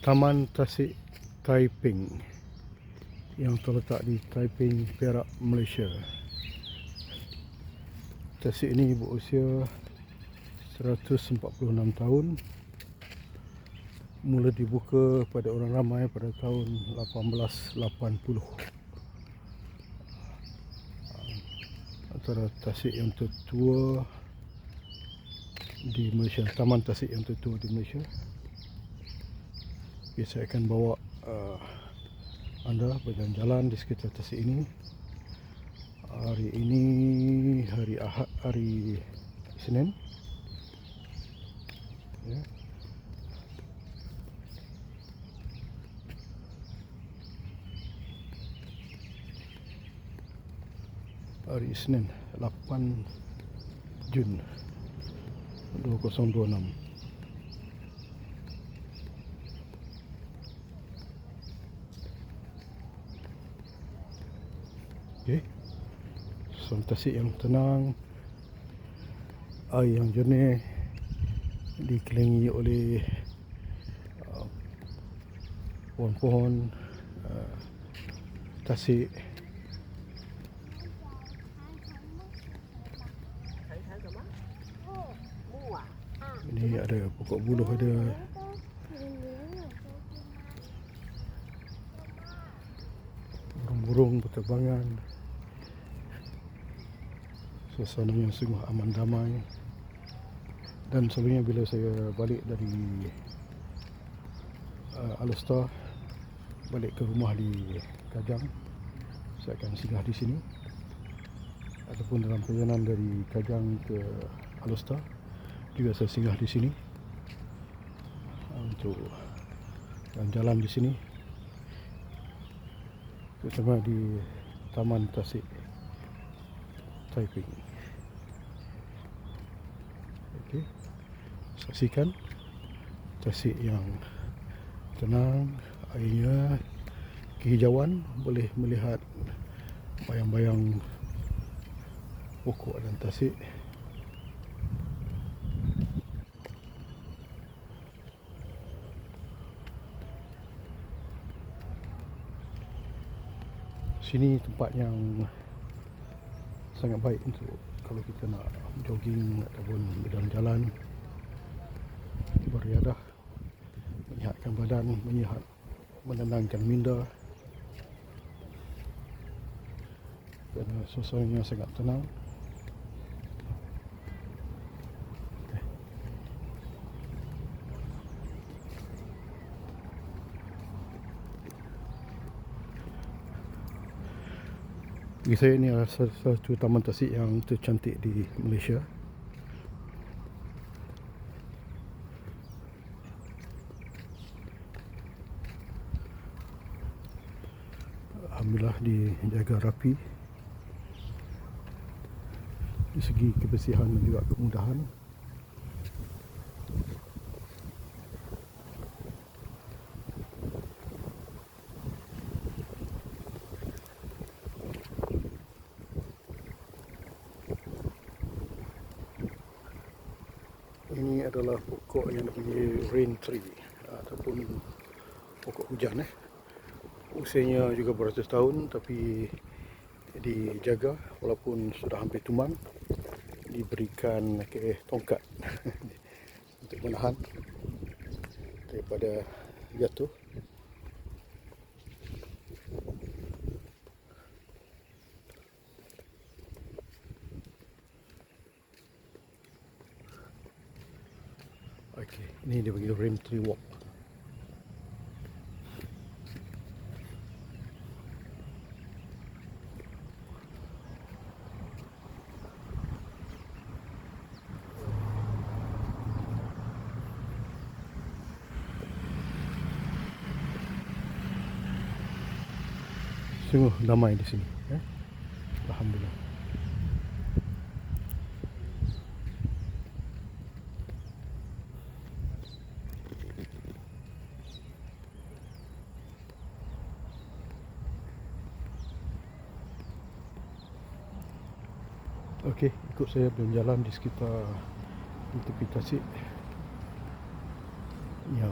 Taman Tasik Taiping yang terletak di Taiping, Perak, Malaysia. Tasik ini berusia 146 tahun. Mula dibuka pada orang ramai pada tahun 1880. Antara tasik yang tertua di Malaysia, Taman Tasik yang tertua di Malaysia. Okay, saya akan bawa anda berjalan-jalan di sekitar tasik ini. Hari ini hari Ahad, hari Senin. Ya. Hari Senin 8 Jun 2026. Okey. Suasana tasik yang tenang, air yang jernih, dikelilingi oleh pohon-pohon tasik. Ini ada pokok buluh, ada burung-burung berterbangan. Suasananya sungguh aman damai. Dan sebelumnya bila saya balik dari Alor, balik ke rumah di Kajang, saya akan singgah di sini. Ataupun dalam perjalanan dari Kajang ke Alor juga saya singgah di sini untuk jalan di sini, terutama di Taman Tasik Taiping. Okey, saksikan tasik yang tenang, airnya kehijauan, boleh melihat bayang-bayang pokok dan tasik. Sini tempat yang sangat baik untuk kalau kita nak jogging ataupun berjalan-jalan, beriadah, menyihatkan badan, menenangkan minda. Kerana suasananya sangat tenang. Bagi saya ini adalah salah satu taman tasik yang tercantik di Malaysia. Alhamdulillah dijaga rapi di segi kebersihan dan juga kemudahan. Ini adalah pokok yang dipanggil rain tree ataupun pokok hujan. Usianya juga beratus tahun tapi dijaga walaupun sudah hampir tumbang. Diberikan tongkat untuk menahan daripada jatuh. Okey, ini dia panggil rain tree walk. Sungguh damai di sini, Alhamdulillah. Okey, ikut saya berjalan di sekitar di tepi tasik yang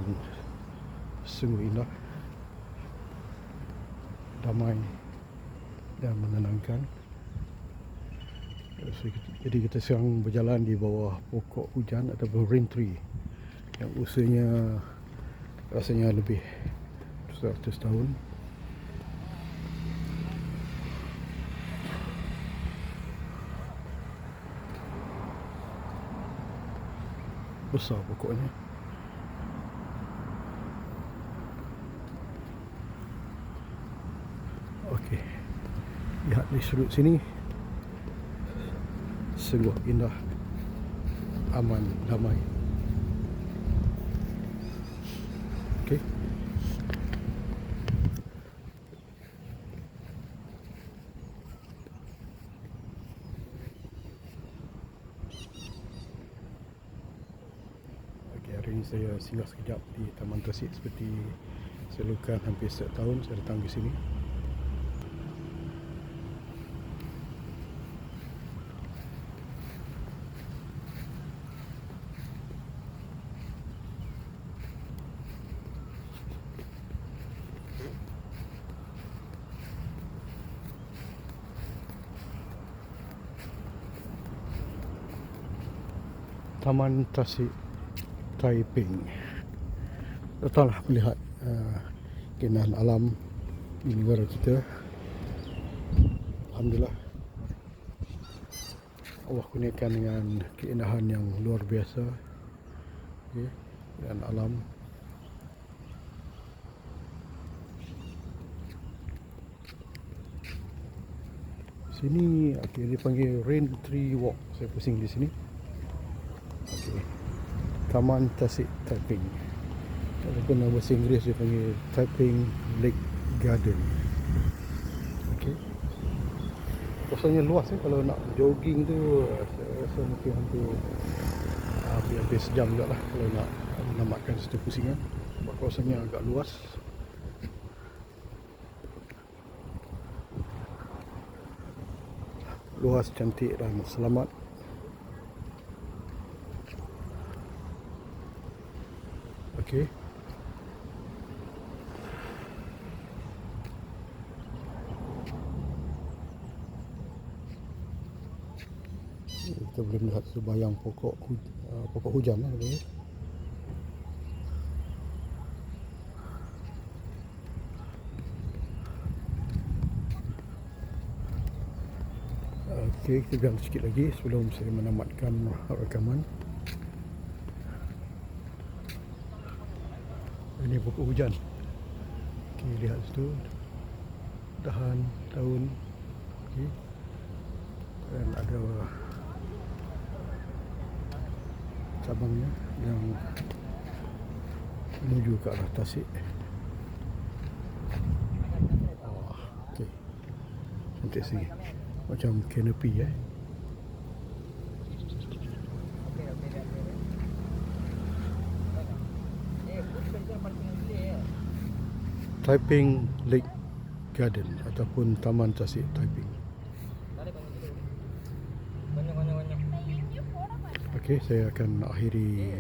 sungguh indah, damai dan menenangkan. Jadi kita sekarang berjalan di bawah pokok hujan ataupun rain tree yang usianya rasanya lebih 100 tahun. Besar pokoknya. Okey, lihat di sudut sini, sungguh indah, aman, damai. Okey. Okey, hari ini saya singgah sekejap di Taman Tasik seperti saya lakukan hampir setiap tahun saya datang ke sini. Taman Tasik Taiping. Datanglah melihat keindahan alam di negara kita. Alhamdulillah, Allah kurniakan dengan keindahan yang luar biasa, okay, dan alam. Sini okay, dipanggil Rain Tree Walk. Saya pusing di sini. Okay. Taman Tasik Taiping. Ataupun nama bahasa Inggeris dia panggil Taiping Lake Garden. Okey. Kawasannya luas kalau nak jogging tu saya rasa mungkin hampir sejam juga lah kalau nak menamatkan satu pusingan. Sebab kawasannya agak luas. Luas, cantik dan selamat. Okey. Kita boleh melihat sebayang pokok hujan lah. Okey, kita berjalan sikit lagi sebelum saya menamatkan rekaman. Ini pokok hujan. Okey, lihat situ. Dahan, daun. Okey. Dan ada cabangnya yang menuju ke arah Tasik. Oh, okey. Cantik sini. Macam canopy Taiping Lake Garden ataupun Taman Tasik Taiping. Okey, saya akan akhiri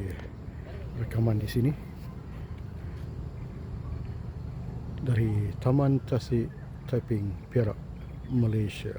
rekaman di sini dari Taman Tasik Taiping, Perak, Malaysia.